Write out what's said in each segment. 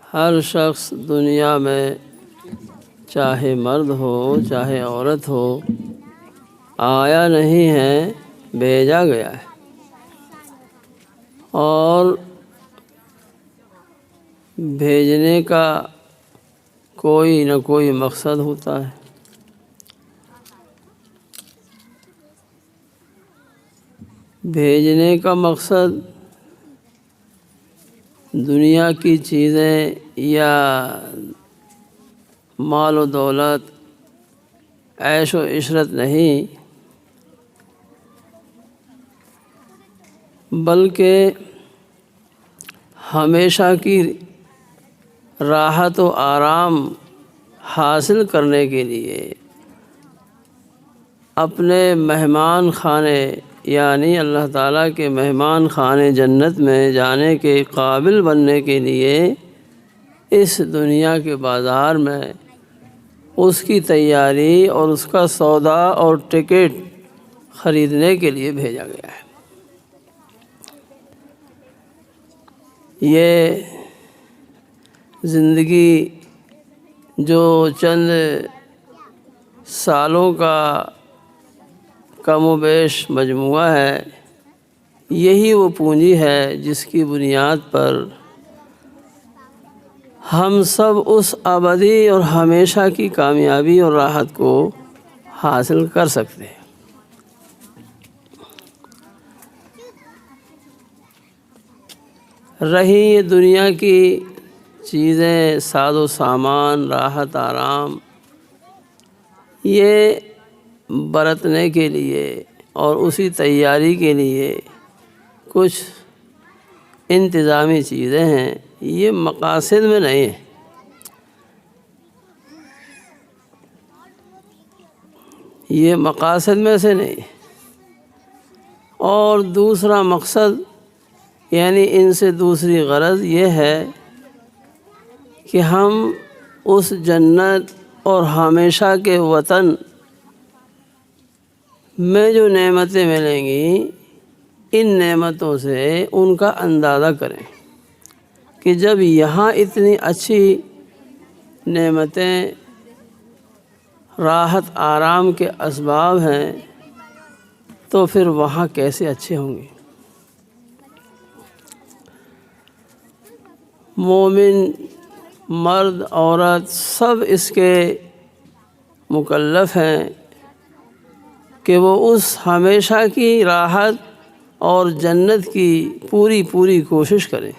ہر شخص دنیا میں چاہے مرد ہو چاہے عورت ہو آیا نہیں ہے، بھیجا گیا ہے، اور بھیجنے کا کوئی نہ کوئی مقصد ہوتا ہے۔ بھیجنے کا مقصد دنیا کی چیزیں یا مال و دولت، عیش و عشرت نہیں، بلکہ ہمیشہ کی راحت و آرام حاصل کرنے کے لیے اپنے مہمان خانے یعنی اللہ تعالیٰ کے مہمان خانے جنت میں جانے کے قابل بننے کے لیے اس دنیا کے بازار میں اس کی تیاری اور اس کا سودا اور ٹکٹ خریدنے کے لیے بھیجا گیا ہے۔ یہ زندگی جو چند سالوں کا کم و بیش مجموعہ ہے، یہی وہ پونجی ہے جس کی بنیاد پر ہم سب اس ابدی اور ہمیشہ کی کامیابی اور راحت کو حاصل کر سکتے ہیں۔ رہی یہ دنیا کی چیزیں، ساز و سامان، راحت آرام، یہ برتنے کے لیے اور اسی تیاری کے لیے کچھ انتظامی چیزیں ہیں، یہ مقاصد میں نہیں ہیں۔ یہ مقاصد میں سے نہیں، اور دوسرا مقصد یعنی ان سے دوسری غرض یہ ہے کہ ہم اس جنت اور ہمیشہ کے وطن میں جو نعمتیں ملیں گی، ان نعمتوں سے ان کا اندازہ کریں کہ جب یہاں اتنی اچھی نعمتیں، راحت آرام کے اسباب ہیں، تو پھر وہاں کیسے اچھے ہوں گے۔ مومن مرد عورت سب اس کے مکلف ہیں کہ وہ اس ہمیشہ کی راحت اور جنت کی پوری کوشش کریں۔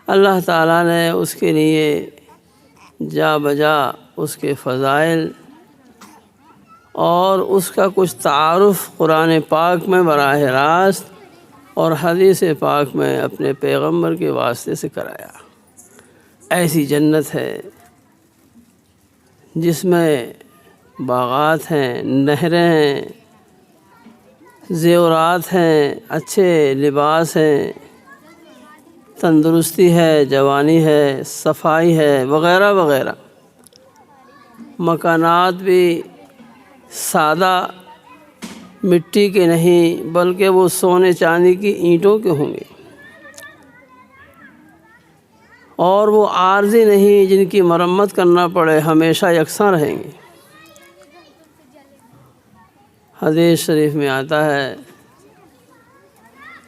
اللہ تعالیٰ نے اس کے لیے جا بجا اس کے فضائل اور اس کا کچھ تعارف قرآن پاک میں براہ راست اور حدیث پاک میں اپنے پیغمبر کے واسطے سے کرایا۔ ایسی جنت ہے جس میں باغات ہیں، نہریں ہیں، زیورات ہیں، اچھے لباس ہیں، تندرستی ہے، جوانی ہے، صفائی ہے، وغیرہ وغیرہ۔ مکانات بھی سادہ مٹی کے نہیں بلکہ وہ سونے چاندی کی اینٹوں کے ہوں گے، اور وہ عارضی نہیں جن کی مرمت کرنا پڑے، ہمیشہ یکساں رہیں گے۔ حدیث شریف میں آتا ہے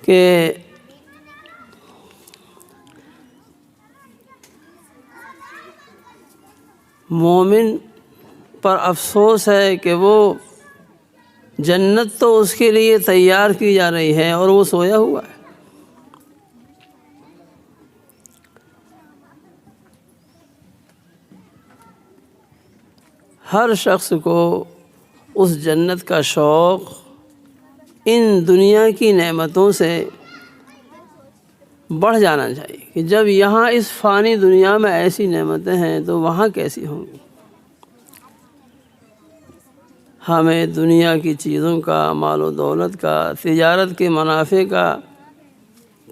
کہ مومن پر افسوس ہے کہ وہ جنت تو اس کے لیے تیار کی جا رہی ہے اور وہ سویا ہوا ہے۔ ہر شخص کو اس جنت کا شوق ان دنیا کی نعمتوں سے بڑھ جانا چاہیے کہ جب یہاں اس فانی دنیا میں ایسی نعمتیں ہیں تو وہاں کیسی ہوں گی۔ ہمیں دنیا کی چیزوں کا، مال و دولت کا، تجارت کے منافع کا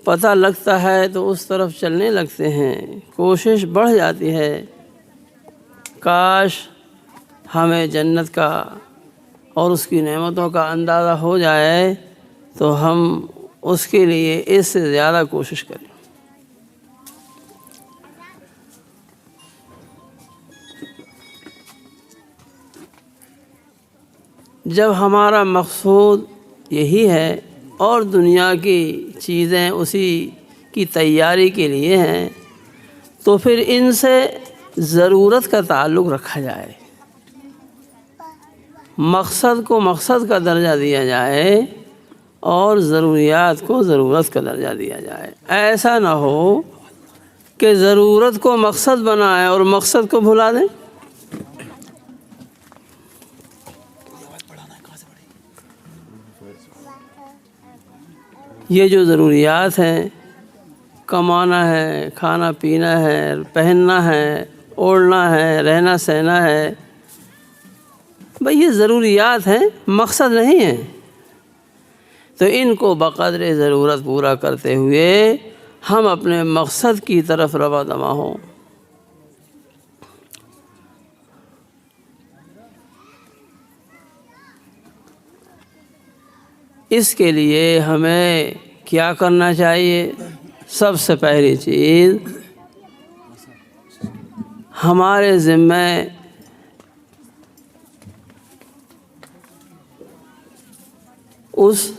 پتہ لگتا ہے تو اس طرف چلنے لگتے ہیں، کوشش بڑھ جاتی ہے۔ کاش ہمیں جنت کا اور اس کی نعمتوں کا اندازہ ہو جائے تو ہم اس کے لیے اس سے زیادہ کوشش کریں۔ جب ہمارا مقصود یہی ہے اور دنیا کی چیزیں اسی کی تیاری کے لیے ہیں تو پھر ان سے ضرورت کا تعلق رکھا جائے، مقصد کو مقصد کا درجہ دیا جائے اور ضروریات کو ضرورت کا درجہ دیا جائے۔ ایسا نہ ہو کہ ضرورت کو مقصد بنائیں اور مقصد کو بھلا دیں۔ یہ جو ضروریات ہیں، کمانا ہے، کھانا پینا ہے، پہننا ہے، اوڑھنا ہے، رہنا سہنا ہے، بھئی یہ ضروریات ہیں، مقصد نہیں ہیں۔ تو ان کو بقدر ضرورت پورا کرتے ہوئے ہم اپنے مقصد کی طرف رواں دواں ہوں۔ اس کے لیے ہمیں کیا کرنا چاہیے؟ سب سے پہلی چیز، ہمارے ذمہ اس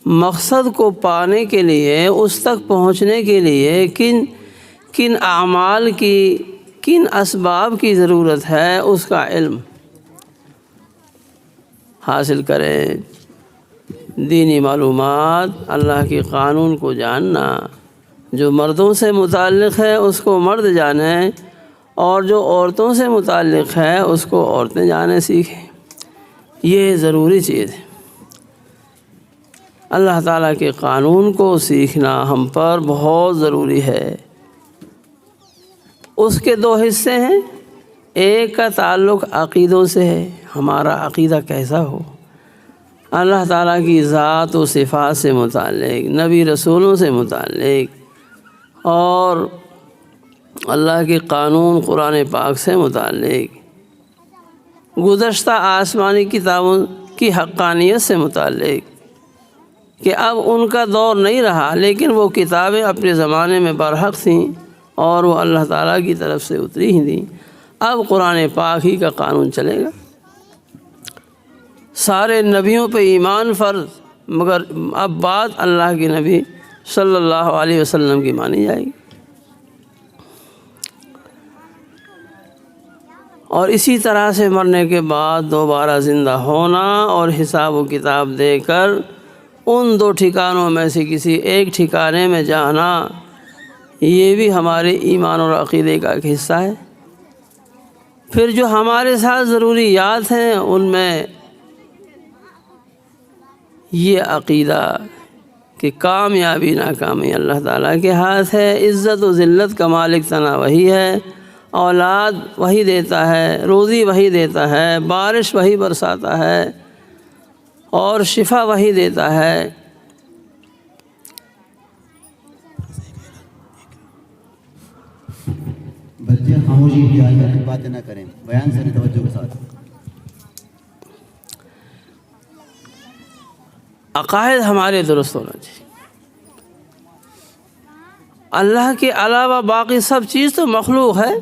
مقصد کو پانے کے لیے، اس تک پہنچنے کے لیے کن اعمال کی، کن اسباب کی ضرورت ہے، اس کا علم حاصل کریں۔ دینی معلومات، اللہ کے قانون کو جاننا، جو مردوں سے متعلق ہے اس کو مرد جانیں اور جو عورتوں سے متعلق ہے اس کو عورتیں جانیں سیکھیں۔ یہ ضروری چیز ہے۔ اللہ تعالیٰ کے قانون کو سیکھنا ہم پر بہت ضروری ہے۔ اس کے دو حصے ہیں، ایک کا تعلق عقیدوں سے ہے، ہمارا عقیدہ کیسا ہو، اللہ تعالیٰ کی ذات و صفات سے متعلق، نبی رسولوں سے متعلق اور اللہ کے قانون قرآن پاک سے متعلق، گزشتہ آسمانی کتابوں کی حقانیت سے متعلق کہ اب ان کا دور نہیں رہا لیکن وہ کتابیں اپنے زمانے میں برحق تھیں اور وہ اللہ تعالیٰ کی طرف سے اتری ہی تھیں، اب قرآن پاک ہی کا قانون چلے گا۔ سارے نبیوں پہ ایمان فرض، مگر اب بات اللہ کے نبی صلی اللہ علیہ وسلم کی مانی جائے گی۔ اور اسی طرح سے مرنے کے بعد دوبارہ زندہ ہونا اور حساب و کتاب دے کر ان دو ٹھکانوں میں سے کسی ایک ٹھکانے میں جانا، یہ بھی ہمارے ایمان اور عقیدے کا ایک حصہ ہے۔ پھر جو ہمارے ساتھ ضروریات ہیں ان میں یہ عقیدہ کہ کامیابی ناکامی اللہ تعالیٰ کے ہاتھ ہے، عزت و ذلت کا مالک تنہا وہی ہے، اولاد وہی دیتا ہے، روزی وہی دیتا ہے، بارش وہی برساتا ہے اور شفا وہی دیتا ہے۔ بچے خاموشی اختیار کریں، باتیں نہ کریں، بیان سے توجہ کے ساتھ۔ عقائد ہمارے درست ہونا چاہیے۔ اللہ کے علاوہ باقی سب چیز تو مخلوق ہے،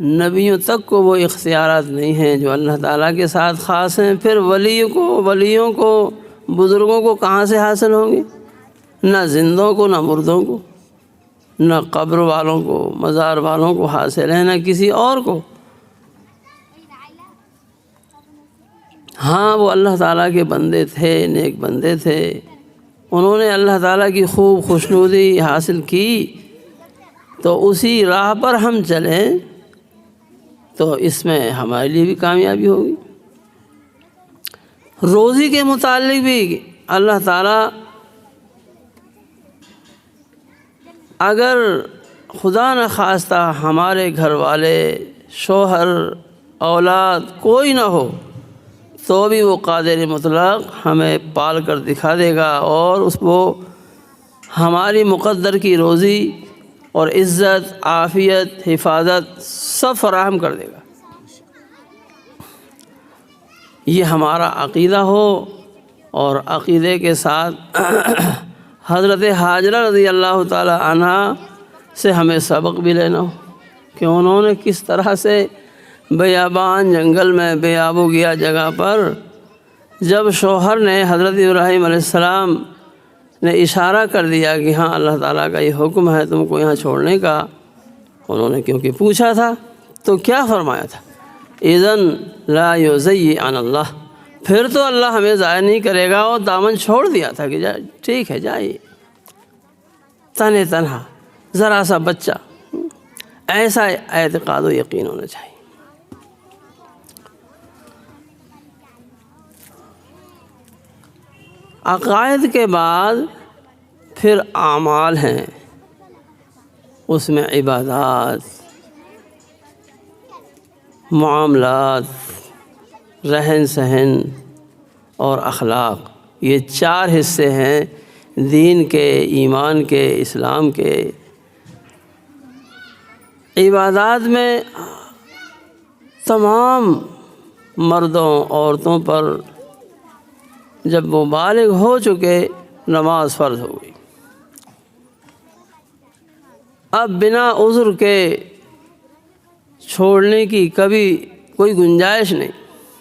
نبیوں تک کو وہ اختیارات نہیں ہیں جو اللہ تعالیٰ کے ساتھ خاص ہیں۔ پھر ولیوں کو بزرگوں کو کہاں سے حاصل ہوں گے؟ نہ زندوں کو، نہ مردوں کو، نہ قبر والوں کو، مزار والوں کو حاصل ہیں، نہ کسی اور کو۔ ہاں وہ اللہ تعالیٰ کے بندے تھے، نیک بندے تھے، انہوں نے اللہ تعالیٰ کی خوب خوشنودی حاصل کی، تو اسی راہ پر ہم چلیں تو اس میں ہمارے لیے بھی کامیابی ہوگی۔ روزی کے متعلق بھی اللہ تعالیٰ اگر خدا نخواستہ ہمارے گھر والے، شوہر، اولاد کوئی نہ ہو تو بھی وہ قادر مطلق ہمیں پال کر دکھا دے گا اور اس کو ہماری مقدر کی روزی اور عزت، عافیت، حفاظت سب فراہم کر دے گا۔ یہ ہمارا عقیدہ ہو اور عقیدے کے ساتھ حضرت حاجرہ رضی اللہ تعالی عنہ سے ہمیں سبق بھی لینا ہو کہ انہوں نے کس طرح سے بیابان جنگل میں، بے آب و گیا جگہ پر جب شوہر نے حضرت ابراہیم علیہ السلام نے اشارہ کر دیا کہ ہاں اللہ تعالیٰ کا یہ حکم ہے تم کو یہاں چھوڑنے کا، انہوں نے کیونکہ پوچھا تھا تو کیا فرمایا تھا؟ اذن لا یضیعن اللہ، پھر تو اللہ ہمیں ضائع نہیں کرے گا، اور دامن چھوڑ دیا تھا کہ ٹھیک ہے جائیے، تنہا تنہا ذرا سا بچہ، ایسا اعتقاد و یقین ہونا چاہیے۔ عقائد کے بعد پھر اعمال ہیں، اس میں عبادات، معاملات، رہن سہن اور اخلاق، یہ 4 حصے ہیں دین کے، ایمان کے، اسلام کے۔ عبادات میں تمام مردوں عورتوں پر جب وہ بالغ ہو چکے نماز فرض ہو گئی، اب بنا عذر کے چھوڑنے کی کبھی کوئی گنجائش نہیں،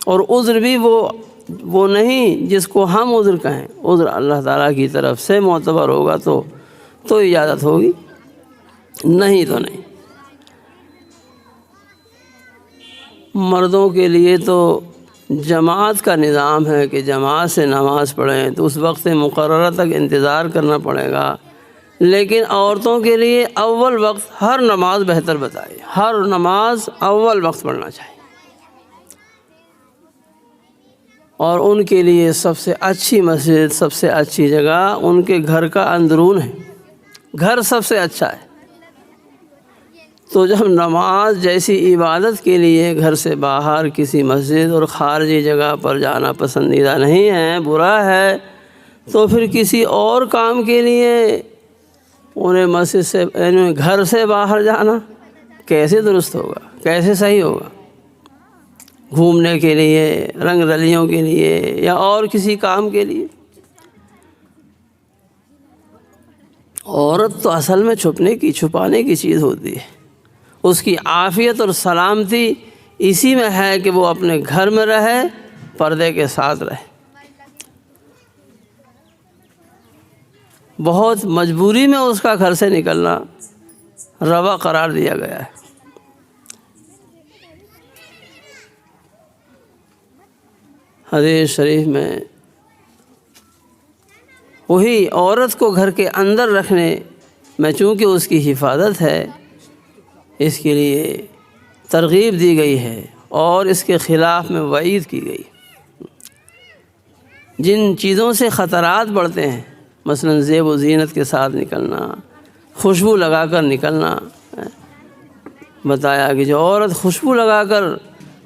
اور عذر بھی وہ نہیں جس کو ہم عذر کہیں، عذر اللہ تعالیٰ کی طرف سے معتبر ہوگا تو اجازت ہوگی، نہیں تو نہیں۔ مردوں کے لیے تو جماعت کا نظام ہے کہ جماعت سے نماز پڑھیں تو اس وقت مقررہ تک انتظار کرنا پڑے گا، لیکن عورتوں کے لیے اول وقت ہر نماز بہتر بتائیے، ہر نماز اول وقت پڑھنا چاہیے، اور ان کے لیے سب سے اچھی مسجد، سب سے اچھی جگہ ان کے گھر کا اندرون ہے، گھر سب سے اچھا ہے۔ تو جب نماز جیسی عبادت کے لیے گھر سے باہر کسی مسجد اور خارجی جگہ پر جانا پسندیدہ نہیں ہے، برا ہے، تو پھر کسی اور کام کے لیے انہیں مسجد سے گھر سے باہر جانا کیسے درست ہوگا، کیسے صحیح ہوگا؟ گھومنے کے لیے، رنگ رلیوں کے لیے، یا اور کسی کام کے لیے؟ عورت تو اصل میں چھپانے کی چیز ہوتی ہے، اس کی عافیت اور سلامتی اسی میں ہے کہ وہ اپنے گھر میں رہے، پردے کے ساتھ رہے۔ بہت مجبوری میں اس کا گھر سے نکلنا روا قرار دیا گیا ہے۔ حدیث شریف میں وہی عورت کو گھر کے اندر رکھنے میں چونکہ اس کی حفاظت ہے، اس کے لیے ترغیب دی گئی ہے، اور اس کے خلاف میں وعید کی گئی۔ جن چیزوں سے خطرات بڑھتے ہیں، مثلا زیب و زینت کے ساتھ نکلنا، خوشبو لگا کر نکلنا، بتایا کہ جو عورت خوشبو لگا کر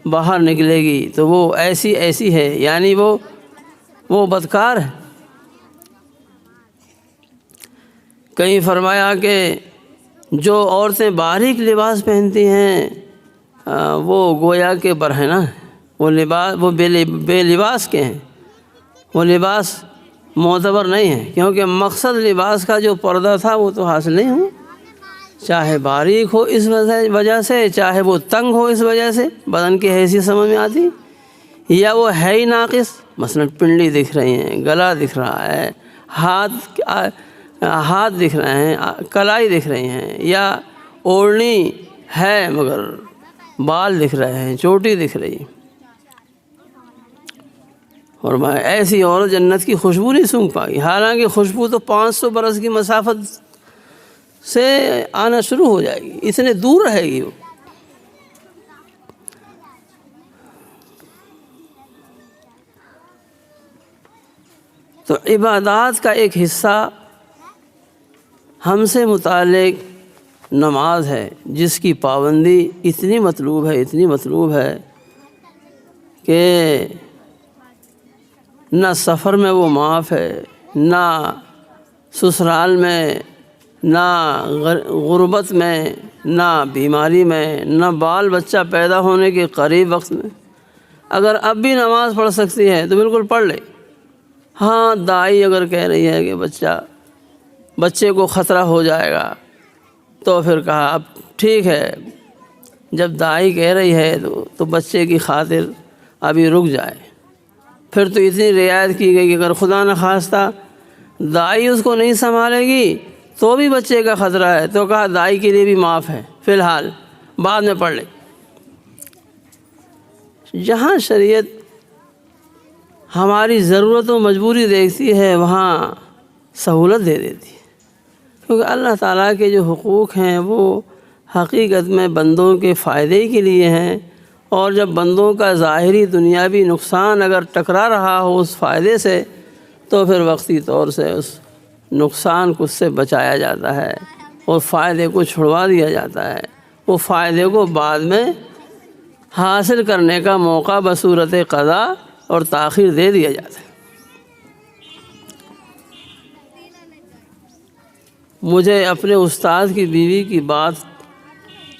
باہر نکلے گی تو وہ ایسی ہے، یعنی وہ بدکار ہے۔ کہیں فرمایا کہ جو عورتیں باریک لباس پہنتی ہیں وہ گویا کے برہنہ ہیں، وہ بے لباس کے ہیں، وہ لباس معتبر نہیں ہے، کیونکہ مقصد لباس کا جو پردہ تھا وہ تو حاصل نہیں ہوا، چاہے باریک ہو اس وجہ سے، چاہے وہ تنگ ہو اس وجہ سے، بدن کی حیثیت سمجھ میں آتی، یا وہ ہے ہی ناقص، مثلا پنڈلی دکھ رہی ہیں، گلا دکھ رہا ہے، ہاتھ دکھ رہے ہیں، کلائی دکھ رہی ہیں، یا اوڑھنی ہے مگر بال دکھ رہے ہیں، چوٹی دکھ رہی ہے، اور میں ایسی عورت جنت کی خوشبو نہیں سونگھ پائی، حالانکہ خوشبو تو 500 برس کی مسافت سے آنا شروع ہو جائے گی، اتنے دور رہے گی وہ۔ تو عبادات کا ایک حصہ ہم سے متعلق نماز ہے، جس کی پابندی اتنی مطلوب ہے کہ نہ سفر میں وہ معاف ہے، نہ سسرال میں، نہ غربت میں، نہ بیماری میں، نہ بال بچہ پیدا ہونے کے قریب وقت میں۔ اگر اب بھی نماز پڑھ سکتی ہے تو بالکل پڑھ لے۔ ہاں، دائی اگر کہہ رہی ہے کہ بچے کو خطرہ ہو جائے گا تو پھر کہا اب ٹھیک ہے، جب دائی کہہ رہی ہے تو بچے کی خاطر ابھی رک جائے، پھر تو اتنی رعایت کی گئی کہ اگر خدا نخواستہ دائی اس کو نہیں سنبھالے گی تو بھی بچے کا خطرہ ہے، تو کہا دائی کے لیے بھی معاف ہے، فی الحال بعد میں پڑھ لے۔ جہاں شریعت ہماری ضرورت و مجبوری دیکھتی ہے وہاں سہولت دے دیتی ہے، کیونکہ اللہ تعالیٰ کے جو حقوق ہیں وہ حقیقت میں بندوں کے فائدے کے لیے ہیں، اور جب بندوں کا ظاہری دنیاوی نقصان اگر ٹکرا رہا ہو اس فائدے سے تو پھر وقتی طور سے اس نقصان کو اس سے بچایا جاتا ہے اور فائدے کو چھڑوا دیا جاتا ہے، وہ فائدے کو بعد میں حاصل کرنے کا موقع بصورت قضا اور تاخیر دے دیا جاتا ہے۔ مجھے اپنے استاد کی بیوی کی بات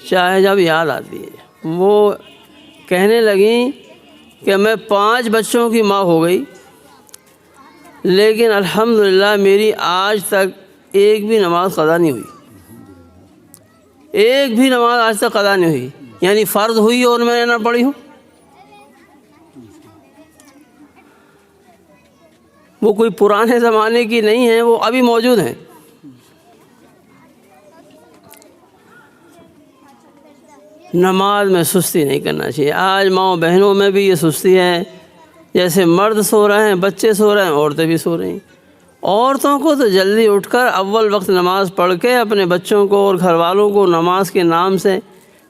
چاہے جب یاد آتی ہے، وہ کہنے لگیں کہ میں 5 بچوں کی ماں ہو گئی، لیکن الحمدللہ میری آج تک ایک بھی نماز قضا نہیں ہوئی، ایک بھی نماز آج تک قضا نہیں ہوئی، یعنی فرض ہوئی اور میں نے نہ پڑھی ہوں۔ وہ کوئی پرانے زمانے کی نہیں ہیں، وہ ابھی موجود ہیں۔ نماز میں سستی نہیں کرنا چاہیے۔ آج ماؤں بہنوں میں بھی یہ سستی ہے، جیسے مرد سو رہے ہیں، بچے سو رہے ہیں، عورتیں بھی سو رہی ہیں۔ عورتوں کو تو جلدی اٹھ کر اول وقت نماز پڑھ کے اپنے بچوں کو اور گھر والوں کو نماز کے نام سے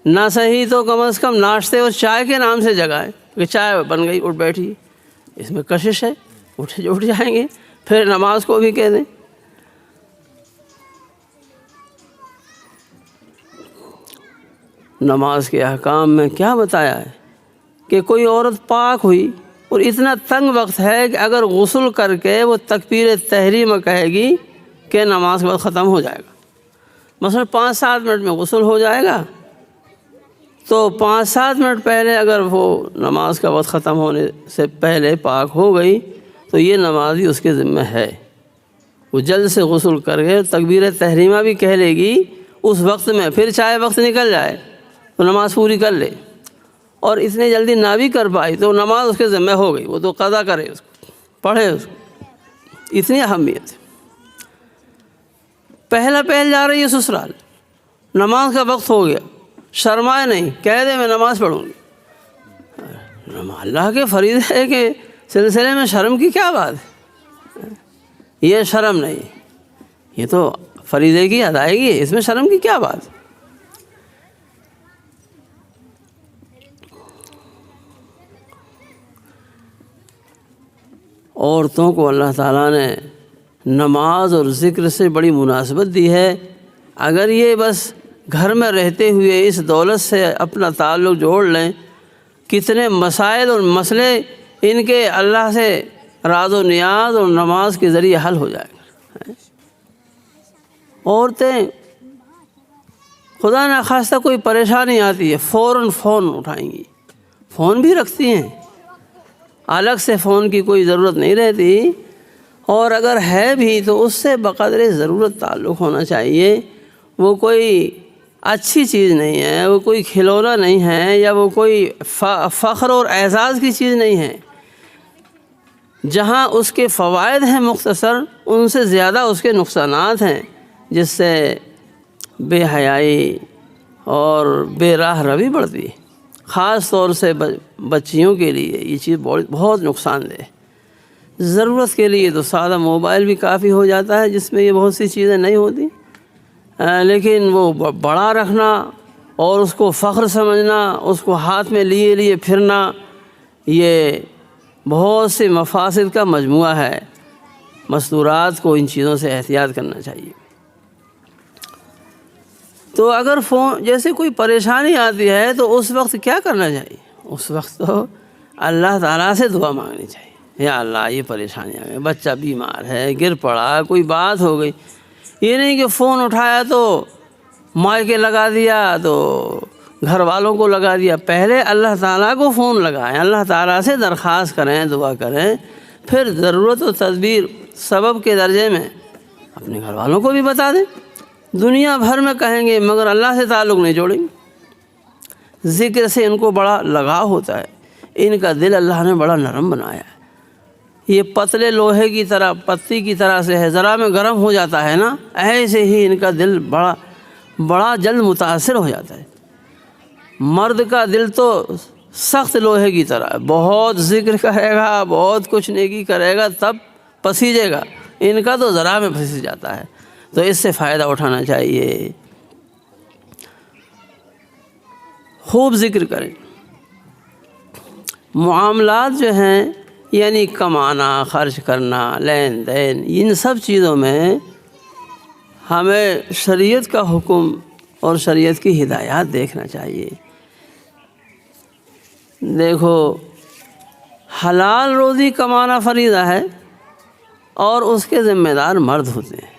نہ صحیح تو کم از کم ناشتے اور چائے کے نام سے جگائے کہ چائے بن گئی، اٹھ بیٹھی، اس میں کشش ہے، اٹھ جائیں گے، پھر نماز کو بھی کہہ دیں۔ نماز کے احکام میں کیا بتایا ہے کہ کوئی عورت پاک ہوئی اور اتنا تنگ وقت ہے کہ اگر غسل کر کے وہ تکبیر تحریمہ کہے گی کہ نماز کے بعد ختم ہو جائے گا، مثلا 5-7 منٹ میں غسل ہو جائے گا، تو 5-7 منٹ پہلے اگر وہ نماز کا وقت ختم ہونے سے پہلے پاک ہو گئی تو یہ نماز ہی اس کے ذمہ ہے۔ وہ جلد سے غسل کر کے تکبیر تحریمہ بھی کہہ لے گی اس وقت میں، پھر چاہے وقت نکل جائے تو نماز پوری کر لے، اور اتنے جلدی نہ بھی کر پائی تو نماز اس کے ذمہ ہو گئی، وہ تو قضا کرے، اس کو پڑھے، اس کو اتنی اہمیت ہے۔ پہل جا رہی ہے سسرال، نماز کا وقت ہو گیا، شرمائے نہیں، کہہ دے میں نماز پڑھوں گی۔ اللہ کے فریضے کے سلسلے میں شرم کی کیا بات ہے؟ یہ شرم نہیں، یہ تو فریضے کی ادائیگی ہے، اس میں شرم کی کیا بات ہے؟ عورتوں کو اللہ تعالیٰ نے نماز اور ذکر سے بڑی مناسبت دی ہے۔ اگر یہ بس گھر میں رہتے ہوئے اس دولت سے اپنا تعلق جوڑ لیں، کتنے مسائل اور مسئلے ان کے اللہ سے راز و نیاز اور نماز کے ذریعے حل ہو جائے گا۔ عورتیں خدا نخواستہ کوئی پریشانی آتی ہے فوراً فون اٹھائیں گی، فون بھی رکھتی ہیں، الگ سے فون کی کوئی ضرورت نہیں رہتی، اور اگر ہے بھی تو اس سے بقدر ضرورت تعلق ہونا چاہیے۔ وہ کوئی اچھی چیز نہیں ہے، وہ کوئی کھلونا نہیں ہے، یا وہ کوئی فخر اور اعزاز کی چیز نہیں ہے۔ جہاں اس کے فوائد ہیں مختصر، ان سے زیادہ اس کے نقصانات ہیں، جس سے بے حیائی اور بے راہ روی بڑھتی ہے۔ خاص طور سے بچیوں کے لیے یہ چیز بہت نقصان دہ ہے۔ ضرورت کے لیے تو سادہ موبائل بھی کافی ہو جاتا ہے، جس میں یہ بہت سی چیزیں نہیں ہوتی، لیکن وہ بڑا رکھنا اور اس کو فخر سمجھنا، اس کو ہاتھ میں لیے پھرنا، یہ بہت سے مفاسد کا مجموعہ ہے۔ مستورات کو ان چیزوں سے احتیاط کرنا چاہیے۔ تو اگر فون جیسے کوئی پریشانی آتی ہے تو اس وقت کیا کرنا چاہیے؟ اس وقت تو اللہ تعالیٰ سے دعا مانگنی چاہیے، یا اللہ یہ پریشانی آ گئی، بچہ بیمار ہے، گر پڑا، کوئی بات ہو گئی۔ یہ نہیں کہ فون اٹھایا تو مائکے لگا دیا تو گھر والوں کو لگا دیا۔ پہلے اللہ تعالیٰ کو فون لگائیں، اللہ تعالیٰ سے درخواست کریں، دعا کریں، پھر ضرورت و تدبیر سبب کے درجے میں اپنے گھر والوں کو بھی بتا دیں۔ دنیا بھر میں کہیں گے مگر اللہ سے تعلق نہیں جوڑیں گے۔ ذکر سے ان کو بڑا لگاؤ ہوتا ہے، ان کا دل اللہ نے بڑا نرم بنایا ہے۔ یہ پتلے لوہے کی طرح پتی کی طرح سے ہے، ذرا میں گرم ہو جاتا ہے نا، ایسے ہی ان کا دل بڑا جلد متاثر ہو جاتا ہے۔ مرد کا دل تو سخت لوہے کی طرح ہے، بہت ذکر کرے گا، بہت کچھ نیکی کرے گا تب پسیجے گا، ان کا تو ذرا میں پھنس جاتا ہے۔ تو اس سے فائدہ اٹھانا چاہیے، خوب ذکر کریں۔ معاملات جو ہیں یعنی کمانا، خرچ کرنا، لین دین، ان سب چیزوں میں ہمیں شریعت کا حکم اور شریعت کی ہدایات دیکھنا چاہیے۔ دیکھو، حلال روزی کمانا فریضہ ہے اور اس کے ذمہ دار مرد ہوتے ہیں۔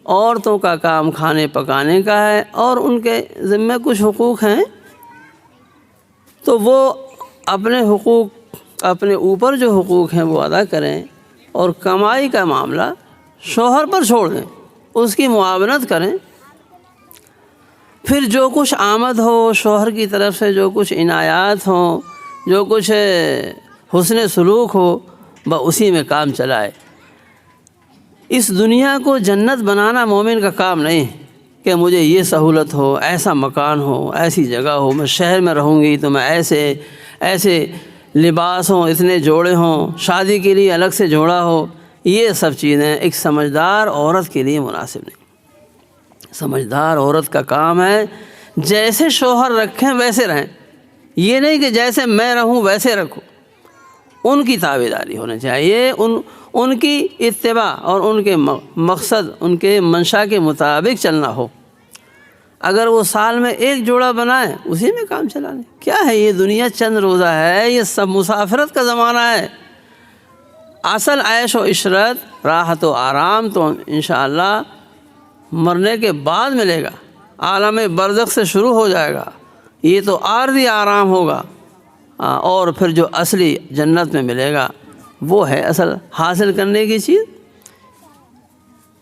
عورتوں کا کام کھانے پکانے کا ہے اور ان کے ذمہ کچھ حقوق ہیں، تو وہ اپنے حقوق، اپنے اوپر جو حقوق ہیں وہ ادا کریں، اور کمائی کا معاملہ شوہر پر چھوڑ دیں، اس کی معاونت کریں۔ پھر جو کچھ آمد ہو شوہر کی طرف سے، جو کچھ عنایات ہوں، جو کچھ حسن سلوک ہو، اسی میں کام چلائے۔ اس دنیا کو جنت بنانا مومن کا کام نہیں ہے کہ مجھے یہ سہولت ہو، ایسا مکان ہو، ایسی جگہ ہو، میں شہر میں رہوں گی تو میں ایسے لباس ہوں، اتنے جوڑے ہوں، شادی کے لیے الگ سے جوڑا ہو۔ یہ سب چیزیں ایک سمجھدار عورت کے لیے مناسب نہیں۔ سمجھدار عورت کا کام ہے جیسے شوہر رکھیں ویسے رہیں، یہ نہیں کہ جیسے میں رہوں ویسے رکھو۔ ان کی تابعداری ہونا چاہیے، ان کی اتباع اور ان کے مقصد، ان کے منشا کے مطابق چلنا ہو۔ اگر وہ سال میں ایک جوڑا بنائے اسی میں کام چلا لیں۔ کیا ہے یہ دنیا چند روزہ ہے، یہ سب مسافرت کا زمانہ ہے۔ اصل عیش و عشرت، راحت و آرام تو انشاءاللہ مرنے کے بعد ملے گا، عالم برزخ سے شروع ہو جائے گا۔ یہ تو عارضی آرام ہوگا، اور پھر جو اصلی جنت میں ملے گا وہ ہے اصل حاصل کرنے کی چیز۔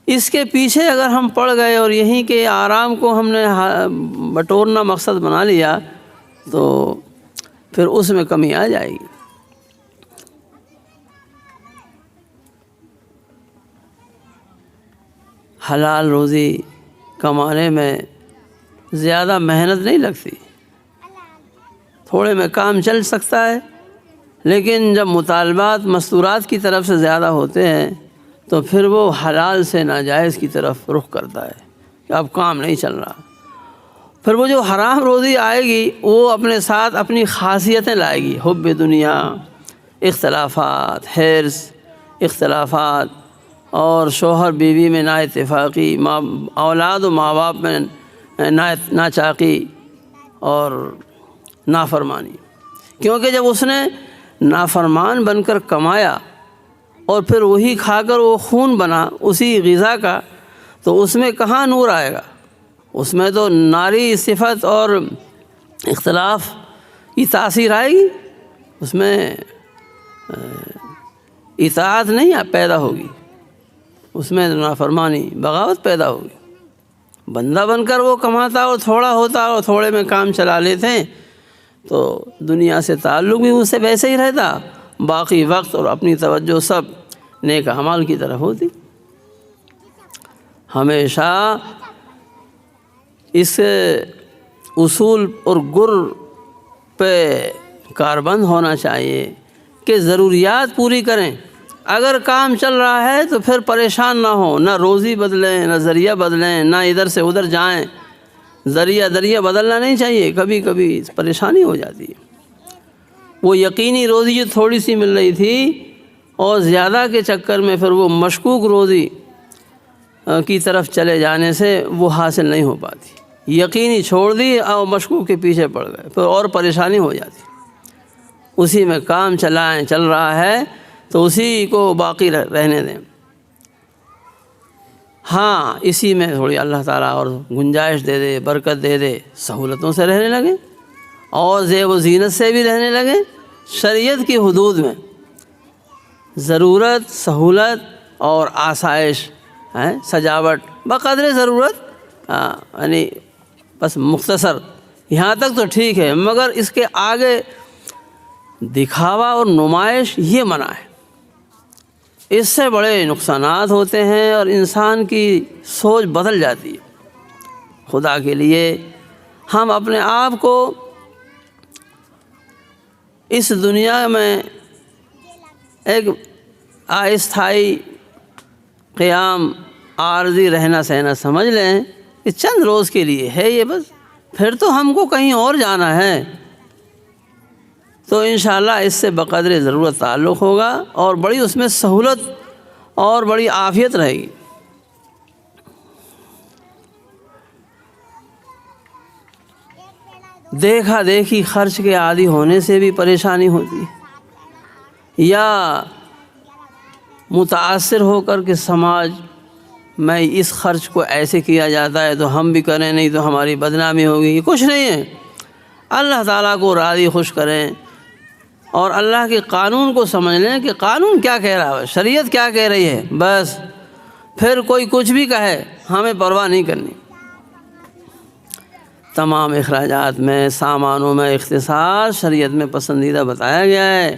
اس کے پیچھے اگر ہم پڑ گئے اور یہیں کے آرام کو ہم نے بٹورنا مقصد بنا لیا تو پھر اس میں کمی آ جائے گی۔ حلال روزی کمانے میں زیادہ محنت نہیں لگتی، تھوڑے میں کام چل سکتا ہے، لیکن جب مطالبات مستورات کی طرف سے زیادہ ہوتے ہیں تو پھر وہ حلال سے ناجائز کی طرف رخ کرتا ہے کہ اب کام نہیں چل رہا۔ پھر وہ جو حرام روزی آئے گی وہ اپنے ساتھ اپنی خاصیتیں لائے گی، حب دنیا، اختلافات، حرص، اختلافات، اور شوہر بیوی میں نا اتفاقی، اولاد و ماں باپ میں ناچاقی اور نافرمانی۔ کیونکہ جب اس نے نافرمان بن کر کمایا اور پھر وہی کھا کر وہ خون بنا اسی غذا کا، تو اس میں کہاں نور آئے گا؟ اس میں تو ناری صفت اور اختلاف کی تاثیر آئے گی، اس میں اطاعت نہیں پیدا ہوگی، اس میں نافرمانی، بغاوت پیدا ہوگی۔ بندہ بن کر وہ کماتا اور تھوڑا ہوتا اور تھوڑے میں کام چلا لیتے ہیں تو دنیا سے تعلق بھی اس سے ویسے ہی رہتا، باقی وقت اور اپنی توجہ سب نیک اعمال کی طرف ہوتی۔ ہمیشہ اس اصول اور گر پہ کاربند ہونا چاہیے کہ ضروریات پوری کریں۔ اگر کام چل رہا ہے تو پھر پریشان نہ ہوں، نہ روزی بدلیں، نہ ذریعہ بدلیں، نہ ادھر سے ادھر جائیں۔ ذریعہ بدلنا نہیں چاہیے، کبھی کبھی پریشانی ہو جاتی ہے۔ وہ یقینی روزی جو تھوڑی سی مل رہی تھی اور زیادہ کے چکر میں پھر وہ مشکوک روزی کی طرف چلے جانے سے وہ حاصل نہیں ہو پاتی۔ یقینی چھوڑ دی اور مشکوک کے پیچھے پڑ گئے، پھر اور پریشانی ہو جاتی۔ اسی میں کام چل رہا ہے تو اسی کو باقی رہنے دیں۔ ہاں، اسی میں تھوڑی اللہ تعالیٰ اور گنجائش دے دے، برکت دے دے، سہولتوں سے رہنے لگے اور زیب و زینت سے بھی رہنے لگے، شریعت کی حدود میں۔ ضرورت، سہولت اور آسائش، سجاوٹ بقدر ضرورت، یعنی بس مختصر یہاں تک تو ٹھیک ہے، مگر اس کے آگے دکھاوا اور نمائش یہ منع ہے۔ اس سے بڑے نقصانات ہوتے ہیں اور انسان کی سوچ بدل جاتی ہے۔ خدا کے لیے ہم اپنے آپ کو اس دنیا میں ایک استھائی قیام، عارضی رہنا سہنا سمجھ لیں کہ چند روز کے لیے ہے یہ بس، پھر تو ہم کو کہیں اور جانا ہے، تو انشاءاللہ اس سے بقدر ضرورت تعلق ہوگا اور بڑی اس میں سہولت اور بڑی عافیت رہے گی۔ دیکھا دیکھی خرچ کے عادی ہونے سے بھی پریشانی ہوتی ہے، یا متاثر ہو کر کے سماج میں اس خرچ کو ایسے کیا جاتا ہے تو ہم بھی کریں، نہیں تو ہماری بدنامی ہوگی۔ یہ کچھ نہیں ہے، اللہ تعالیٰ کو راضی خوش کریں اور اللہ کے قانون کو سمجھ لیں کہ قانون کیا کہہ رہا ہے، شریعت کیا کہہ رہی ہے، بس پھر کوئی کچھ بھی کہے ہمیں پرواہ نہیں کرنی۔ تمام اخراجات میں، سامانوں میں اختصار شریعت میں پسندیدہ بتایا گیا ہے،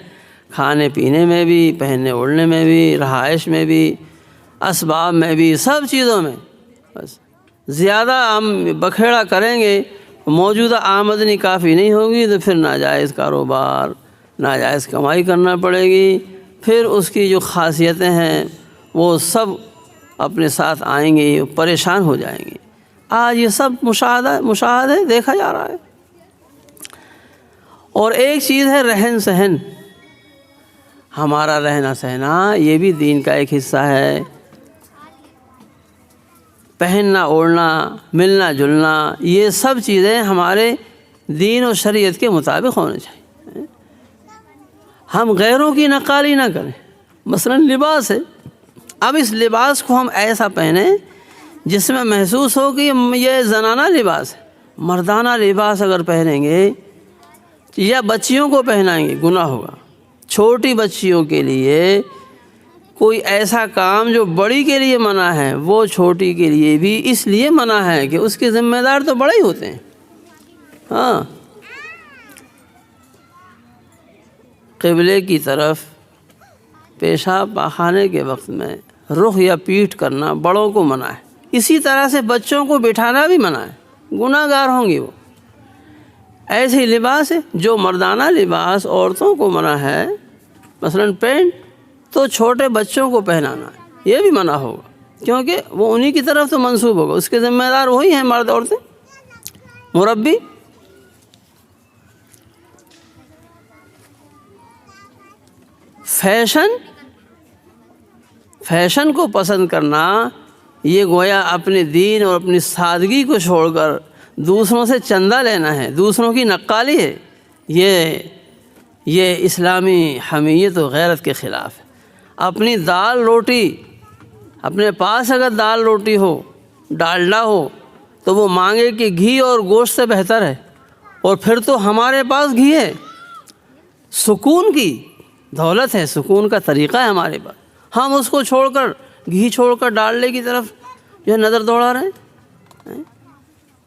کھانے پینے میں بھی، پہننے اوڑھنے میں بھی، رہائش میں بھی، اسباب میں بھی، سب چیزوں میں۔ بس زیادہ ہم بکھیڑا کریں گے، موجودہ آمدنی کافی نہیں ہوگی تو پھر ناجائز کاروبار، ناجائز کمائی کرنا پڑے گی، پھر اس کی جو خاصیتیں ہیں وہ سب اپنے ساتھ آئیں گی، پریشان ہو جائیں گے۔ آج یہ سب مشاہدہ دیکھا جا رہا ہے۔ اور ایک چیز ہے رہن سہن، ہمارا رہنا سہنا یہ بھی دین کا ایک حصہ ہے۔ پہننا اوڑھنا، ملنا جلنا، یہ سب چیزیں ہمارے دین و شریعت کے مطابق ہونے چاہیے۔ ہم غیروں کی نقالی نہ کریں۔ مثلا لباس ہے، اب اس لباس کو ہم ایسا پہنیں جس میں محسوس ہو کہ یہ زنانہ لباس ہے۔ مردانہ لباس اگر پہنیں گے یا بچیوں کو پہنائیں گے گناہ ہوگا۔ چھوٹی بچیوں کے لیے کوئی ایسا کام جو بڑی کے لیے منع ہے وہ چھوٹی کے لیے بھی اس لیے منع ہے کہ اس کے ذمہ دار تو بڑے ہی ہوتے ہیں۔ ہاں، قبلے کی طرف پیشاب پاخانے کے وقت میں رخ یا پیٹھ کرنا بڑوں کو منع ہے، اسی طرح سے بچوں کو بٹھانا بھی منع ہے، گناہ گار ہوں گے وہ۔ ایسے ہی لباس ہے، جو مردانہ لباس عورتوں کو منع ہے، مثلا پینٹ، تو چھوٹے بچوں کو پہنانا ہے یہ بھی منع ہوگا، کیونکہ وہ انہی کی طرف تو منسوب ہوگا، اس کے ذمہ دار وہی ہیں، مرد عورتیں، مربی۔ فیشن کو پسند کرنا یہ گویا اپنے دین اور اپنی سادگی کو چھوڑ کر دوسروں سے چندہ لینا ہے، دوسروں کی نقالی ہے۔ یہ اسلامی حمیت و غیرت کے خلاف ہے۔ اپنی دال روٹی، اپنے پاس اگر دال روٹی ہو، ڈالڈا ہو، تو وہ مانگے کہ گھی اور گوشت سے بہتر ہے، اور پھر تو ہمارے پاس گھی ہے، سکون کی دولت ہے، سکون کا طریقہ ہے ہمارے پاس، ہم اس کو چھوڑ کر، گھی چھوڑ کر ڈالڈے کی طرف جو ہے نظر دوڑا رہے ہیں۔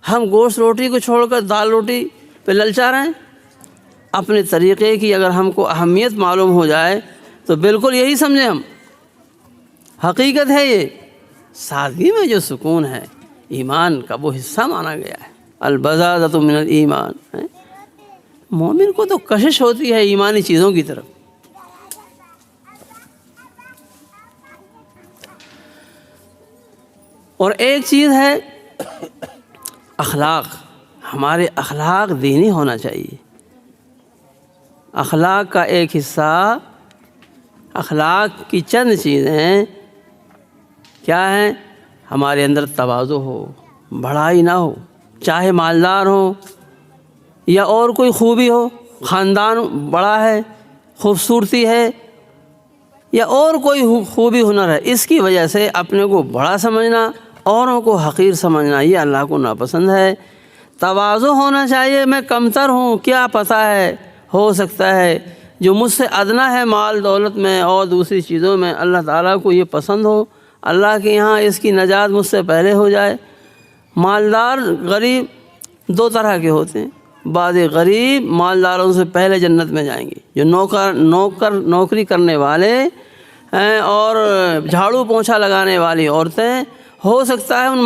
ہم گوشت روٹی کو چھوڑ کر دال روٹی پہ للچا رہے ہیں۔ اپنے طریقے کی اگر ہم کو اہمیت معلوم ہو جائے تو بالکل یہی سمجھیں ہم، حقیقت ہے یہ، سادگی میں جو سکون ہے ایمان کا وہ حصہ مانا گیا ہے۔ البذاذۃ من الایمان، مومن کو تو کشش ہوتی ہے ایمانی چیزوں کی طرف۔ اور ایک چیز ہے اخلاق، ہمارے اخلاق دینی ہونا چاہیے۔ اخلاق کا ایک حصہ، اخلاق کی چند چیزیں کیا ہیں؟ ہمارے اندر تواضع ہو، بڑائی نہ ہو، چاہے مالدار ہو یا اور کوئی خوبی ہو، خاندان بڑا ہے، خوبصورتی ہے یا اور کوئی خوبی ہنر ہے، اس کی وجہ سے اپنے کو بڑا سمجھنا، اوروں کو حقیر سمجھنا، یہ اللہ کو ناپسند ہے۔ تواضع ہونا چاہیے، میں کمتر ہوں، کیا پتہ ہے، ہو سکتا ہے جو مجھ سے ادنا ہے مال دولت میں اور دوسری چیزوں میں، اللہ تعالیٰ کو یہ پسند ہو، اللہ کے یہاں اس کی نجات مجھ سے پہلے ہو جائے۔ مالدار غریب دو طرح کے ہوتے ہیں، بعض غریب مالداروں سے پہلے جنت میں جائیں گے، جو نوکری کرنے والے ہیں اور جھاڑو پونچھا لگانے والی عورتیں، ہو سکتا ہے ان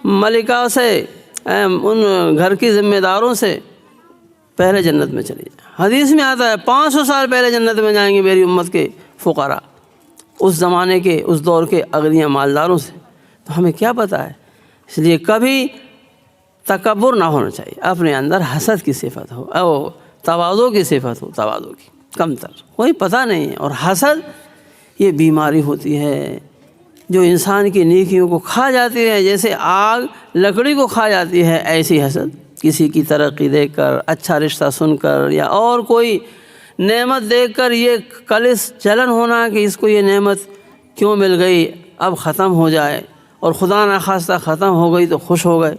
ملکہ سے، ان گھر کی ذمہ داروں سے پہلے جنت میں چلی جائیں۔ حدیث میں آتا ہے 500 سال پہلے جنت میں جائیں گے میری امت کے فقراء، اس زمانے کے، اس دور کے اغنیاء مالداروں سے۔ تو ہمیں کیا پتہ ہے؟ اس لیے کبھی تکبر نہ ہونا چاہیے، اپنے اندر حسد کی صفت ہو، او تواضع کی صفت ہو، تواضع کی کم تر، کوئی پتہ نہیں ہے۔ اور حسد یہ بیماری ہوتی ہے جو انسان کی نیکیوں کو کھا جاتی ہے، جیسے آگ لکڑی کو کھا جاتی ہے، ایسی حسد کسی کی ترقی دیکھ کر، اچھا رشتہ سن کر، یا اور کوئی نعمت دیکھ کر یہ کلش جلن ہونا کہ اس کو یہ نعمت کیوں مل گئی، اب ختم ہو جائے، اور خدا نخواستہ ختم ہو گئی تو خوش ہو گئے،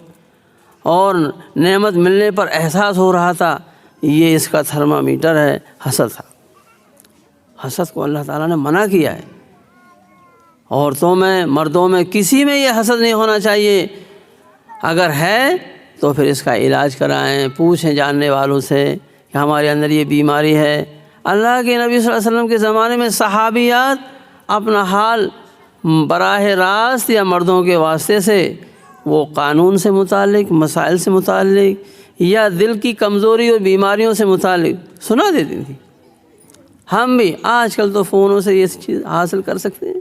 اور نعمت ملنے پر احساس ہو رہا تھا، یہ اس کا تھرمامیٹر ہے، حسد تھا۔ حسد کو اللہ تعالیٰ نے منع کیا ہے۔ عورتوں میں، مردوں میں، کسی میں یہ حسد نہیں ہونا چاہیے۔ اگر ہے تو پھر اس کا علاج کرائیں، پوچھیں جاننے والوں سے کہ ہمارے اندر یہ بیماری ہے۔ اللہ کے نبی صلی اللہ علیہ وسلم کے زمانے میں صحابیات اپنا حال براہ راست یا مردوں کے واسطے سے، وہ قانون سے متعلق، مسائل سے متعلق، یا دل کی کمزوری اور بیماریوں سے متعلق سنا دیتی تھی۔ ہم بھی آج کل تو فونوں سے یہ چیز حاصل کر سکتے ہیں۔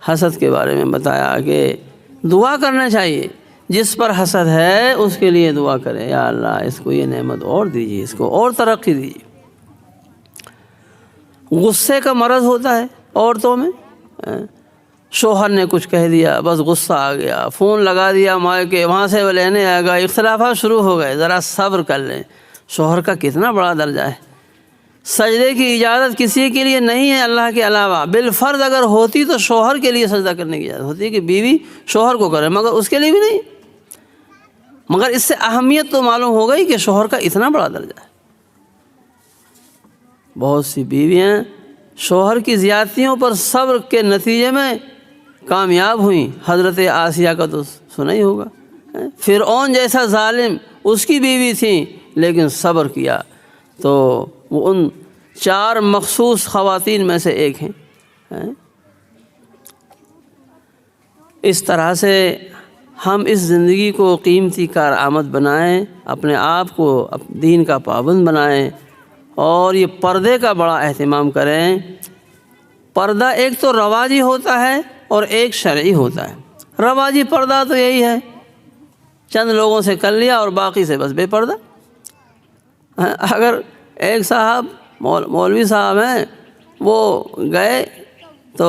حسد کے بارے میں بتایا کہ دعا کرنا چاہیے، جس پر حسد ہے اس کے لیے دعا کرے، یا اللہ اس کو یہ نعمت اور دیجیے، اس کو اور ترقی دیجیے۔ غصے کا مرض ہوتا ہے عورتوں میں، شوہر نے کچھ کہہ دیا، بس غصہ آ گیا، فون لگا دیا ماں کے، وہاں سے وہ لینے آئے گا، اختلافات شروع ہو گئے۔ ذرا صبر کر لیں، شوہر کا کتنا بڑا درجہ ہے۔ سجدے کی اجازت کسی کے لیے نہیں ہے اللہ کے علاوہ، بالفرض اگر ہوتی تو شوہر کے لیے سجدہ کرنے کی اجازت ہوتی ہے کہ بیوی شوہر کو کرے، مگر اس کے لیے بھی نہیں۔ مگر اس سے اہمیت تو معلوم ہو گئی کہ شوہر کا اتنا بڑا درجہ ہے۔ بہت سی بیویاں شوہر کی زیادتیوں پر صبر کے نتیجے میں کامیاب ہوئیں۔ حضرت آسیہ کا تو سنا ہی ہوگا، فرعون جیسا ظالم اس کی بیوی تھی، لیکن صبر کیا تو وہ ان 4 مخصوص خواتین میں سے ایک ہیں۔ اس طرح سے ہم اس زندگی کو قیمتی کارآمد بنائیں، اپنے آپ کو دین کا پابند بنائیں، اور یہ پردے کا بڑا اہتمام کریں۔ پردہ ایک تو رواجی ہوتا ہے اور ایک شرعی ہوتا ہے۔ رواجی پردہ تو یہی ہے، چند لوگوں سے کر لیا اور باقی سے بس بے پردہ۔ اگر ایک صاحب مولوی صاحب ہیں، وہ گئے تو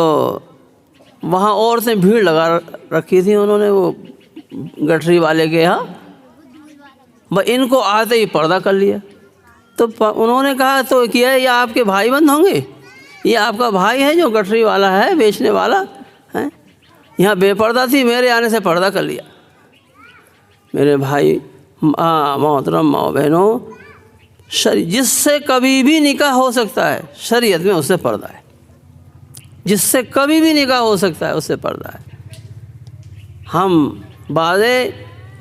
وہاں عورتیں بھیڑ لگا رکھی تھی، انہوں نے وہ گٹھری والے کے یہاں ان کو آتے ہی پردہ کر لیا۔ تو انہوں نے کہا تو کیا یہ آپ کے بھائی بند ہوں گے؟ یہ آپ کا بھائی ہے جو گٹھری والا ہے، بیچنے والا ہے؟ یہاں بے پردہ تھی، میرے آنے سے پردہ کر لیا۔ میرے بھائی، محترم ماؤ بہنوں، جس سے کبھی بھی نکاح ہو سکتا ہے شریعت میں اس سے پردہ ہے۔ جس سے کبھی بھی نکاح ہو سکتا ہے اس سے پردہ ہے۔ ہم بعض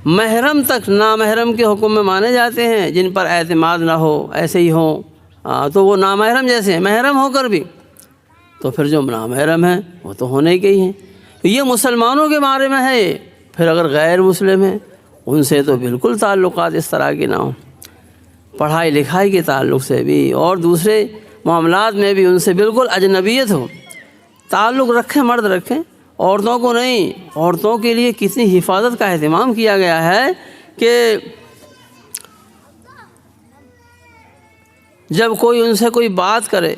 محرم تک نامحرم کے حکم میں مانے جاتے ہیں، جن پر اعتماد نہ ہو، ایسے ہی ہوں، تو وہ نامحرم جیسے ہیں، محرم ہو کر بھی تو پھر جو نامحرم ہیں وہ تو ہونے کے ہی ہیں۔ یہ مسلمانوں کے بارے میں ہے۔ پھر اگر غیر مسلم ہیں ان سے تو بالکل تعلقات اس طرح کے نہ ہوں۔ پڑھائی لکھائی کے تعلق سے بھی اور دوسرے معاملات میں بھی ان سے بالکل اجنبیت ہو۔ تعلق رکھیں، مرد رکھیں، عورتوں کو نہیں۔ عورتوں کے لیے کتنی حفاظت کا اہتمام کیا گیا ہے کہ جب کوئی ان سے کوئی بات کرے،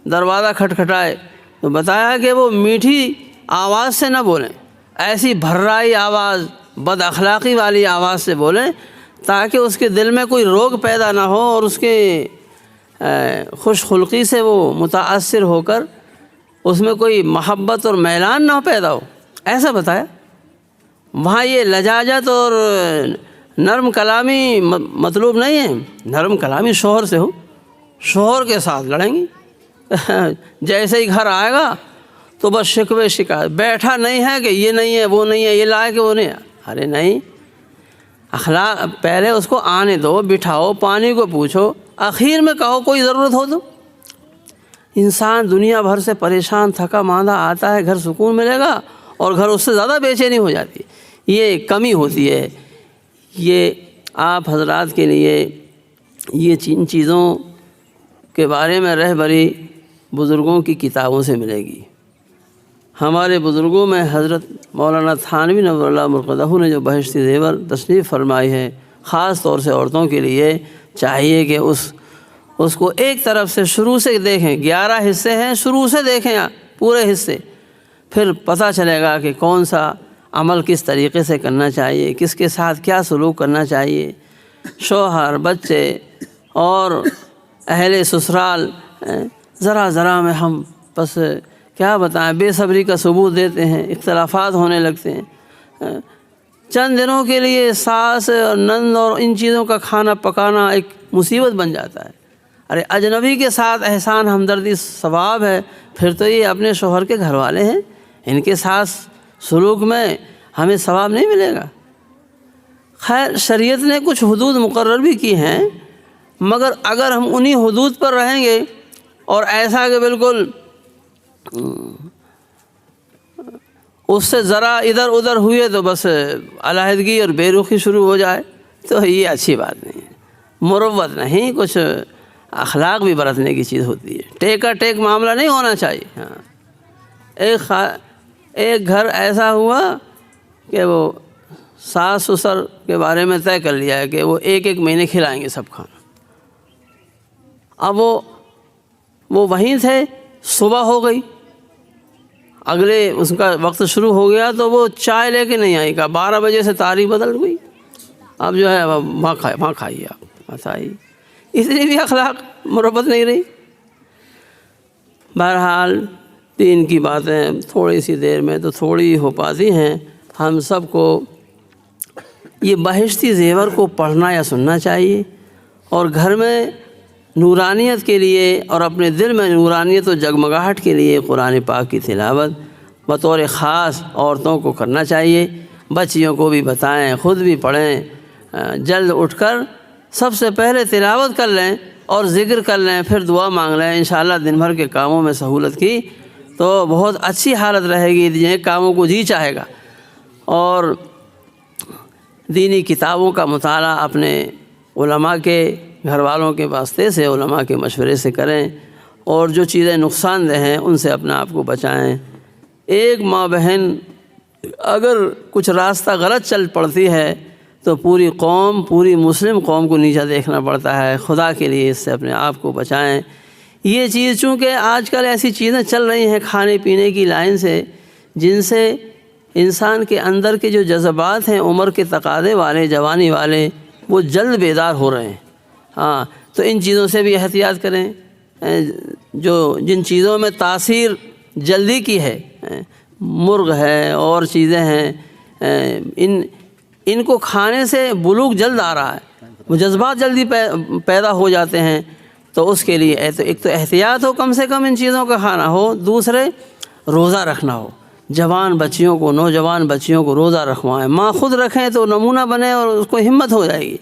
دروازہ کھٹکھٹائے، تو بتایا کہ وہ میٹھی آواز سے نہ بولیں، ایسی بھررائی آواز، بد اخلاقی والی آواز سے بولیں، تاکہ اس کے دل میں کوئی روگ پیدا نہ ہو اور اس کے خوش خلقی سے وہ متاثر ہو کر اس میں کوئی محبت اور میلان نہ پیدا ہو، ایسا بتایا۔ وہاں یہ لجاجت اور نرم کلامی مطلوب نہیں ہے۔ نرم کلامی شوہر سے ہو، شوہر کے ساتھ لڑیں گی، جیسے ہی گھر آئے گا تو بس شکوے شکایت، بیٹھا نہیں ہے کہ یہ نہیں ہے، وہ نہیں ہے، یہ لائے کہ وہ نہیں ہے۔ ارے نہیں، اخلاق پہلے اس کو آنے دو، بٹھاؤ، پانی کو پوچھو، آخر میں کہو کوئی ضرورت ہو تو۔ انسان دنیا بھر سے پریشان تھکا ماندہ آتا ہے، گھر سکون ملے گا اور گھر اس سے زیادہ بے چینی ہو جاتی ہے، یہ کمی ہوتی ہے۔ یہ آپ حضرات کے لیے یہ ان چیزوں کے بارے میں رہبری بزرگوں کی کتابوں سے ملے گی۔ ہمارے بزرگوں میں حضرت مولانا تھانوی نور اللہ مرقدہ نے جو بہشتی زیور تصنیف فرمائی ہے، خاص طور سے عورتوں کے لیے چاہیے کہ اس کو ایک طرف سے شروع سے دیکھیں۔ 11 حصے ہیں، شروع سے دیکھیں پورے حصے، پھر پتہ چلے گا کہ کون سا عمل کس طریقے سے کرنا چاہیے، کس کے ساتھ کیا سلوک کرنا چاہیے۔ شوہر، بچے اور اہل سسرال، ذرا میں ہم بس کیا بتائیں، بے صبری کا ثبوت دیتے ہیں، اختلافات ہونے لگتے ہیں۔ چند دنوں کے لیے ساس اور نند اور ان چیزوں کا کھانا پکانا ایک مصیبت بن جاتا ہے۔ ارے اجنبی کے ساتھ احسان ہمدردی ثواب ہے، پھر تو یہ اپنے شوہر کے گھر والے ہیں، ان کے ساتھ سلوک میں ہمیں ثواب نہیں ملے گا۔ خیر شریعت نے کچھ حدود مقرر بھی کی ہیں، مگر اگر ہم انہی حدود پر رہیں گے اور ایسا کہ بالکل اس سے ذرا ادھر ادھر ہوئے تو بس علیحدگی اور بے رخی شروع ہو جائے تو یہ اچھی بات نہیں ہے۔ مروت نہیں، کچھ اخلاق بھی برتنے کی چیز ہوتی ہے، ٹیکا ٹیک معاملہ نہیں ہونا چاہیے۔ ہاں ایک گھر ایسا ہوا کہ وہ ساس سسر کے بارے میں طے کر لیا ہے کہ وہ ایک مہینے کھلائیں گے سب کھانا۔ اب وہ وہیں تھے، صبح ہو گئی، اگلے اس کا وقت شروع ہو گیا تو وہ چائے لے کے نہیں آئی، کہا 12 بجے سے تاریخ بدل گئی، اب جو ہے وہاں کھائیے آپ آئی۔ اس لیے بھی اخلاق مربت نہیں رہی۔ بہرحال دین کی باتیں تھوڑی سی دیر میں تو تھوڑی ہو پاتی ہیں، ہم سب کو یہ بہشتی زیور کو پڑھنا یا سننا چاہیے، اور گھر میں نورانیت کے لیے اور اپنے دل میں نورانیت و جگمگاہٹ کے لیے قرآن پاک کی تلاوت بطور خاص عورتوں کو کرنا چاہیے۔ بچیوں کو بھی بتائیں، خود بھی پڑھیں، جلد اٹھ کر سب سے پہلے تلاوت کر لیں اور ذکر کر لیں، پھر دعا مانگ لیں۔ انشاءاللہ دن بھر کے کاموں میں سہولت کی تو بہت اچھی حالت رہے گی، جن کاموں کو جی چاہے گا۔ اور دینی کتابوں کا مطالعہ اپنے علماء کے گھر والوں کے واسطے سے، علماء کے مشورے سے کریں، اور جو چیزیں نقصان دہ ہیں ان سے اپنے آپ کو بچائیں۔ ایک ماں بہن اگر کچھ راستہ غلط چل پڑتی ہے تو پوری قوم، پوری مسلم قوم کو نیچا دیکھنا پڑتا ہے۔ خدا کے لیے اس سے اپنے آپ کو بچائیں۔ یہ چیز چونکہ آج کل ایسی چیزیں چل رہی ہیں کھانے پینے کی لائن سے، جن سے انسان کے اندر کے جو جذبات ہیں عمر کے تقاضے والے، جوانی والے، وہ جلد بیدار ہو رہے ہیں۔ ہاں تو ان چیزوں سے بھی احتیاط کریں۔ جن چیزوں میں تاثیر جلدی کی ہے، مرغ ہے اور چیزیں ہیں، ان کو کھانے سے بلوغ جلد آ رہا ہے، وہ جذبات جلدی پیدا ہو جاتے ہیں۔ تو اس کے لیے ایک تو احتیاط ہو، کم سے کم ان چیزوں کا کھانا ہو، دوسرے روزہ رکھنا ہو۔ جوان بچیوں کو، نوجوان بچیوں کو روزہ رکھوائیں، ماں خود رکھیں تو نمونہ بنے اور اس کو ہمت ہو جائے گی۔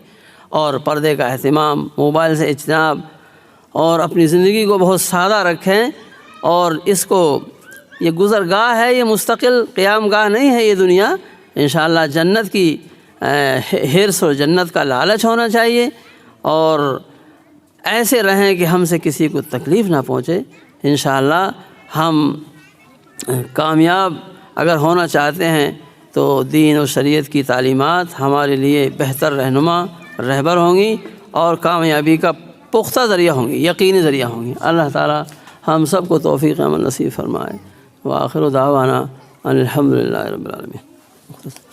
اور پردے کا اہتمام، موبائل سے اجتناب، اور اپنی زندگی کو بہت سادہ رکھیں۔ اور اس کو، یہ گزرگاہ ہے، یہ مستقل قیام گاہ نہیں ہے یہ دنیا۔ انشاءاللہ جنت کی حرص اور جنت کا لالچ ہونا چاہیے، اور ایسے رہیں کہ ہم سے کسی کو تکلیف نہ پہنچے۔ انشاءاللہ ہم کامیاب اگر ہونا چاہتے ہیں تو دین و شریعت کی تعلیمات ہمارے لیے بہتر رہنما، رہبر ہوں گی، اور کامیابی کا پختہ ذریعہ ہوں گی، یقینی ذریعہ ہوں گی۔ اللہ تعالی ہم سب کو توفیق عمل نصیب فرمائے۔ وآخر دعوانا ان الحمدللہ رب العالمین۔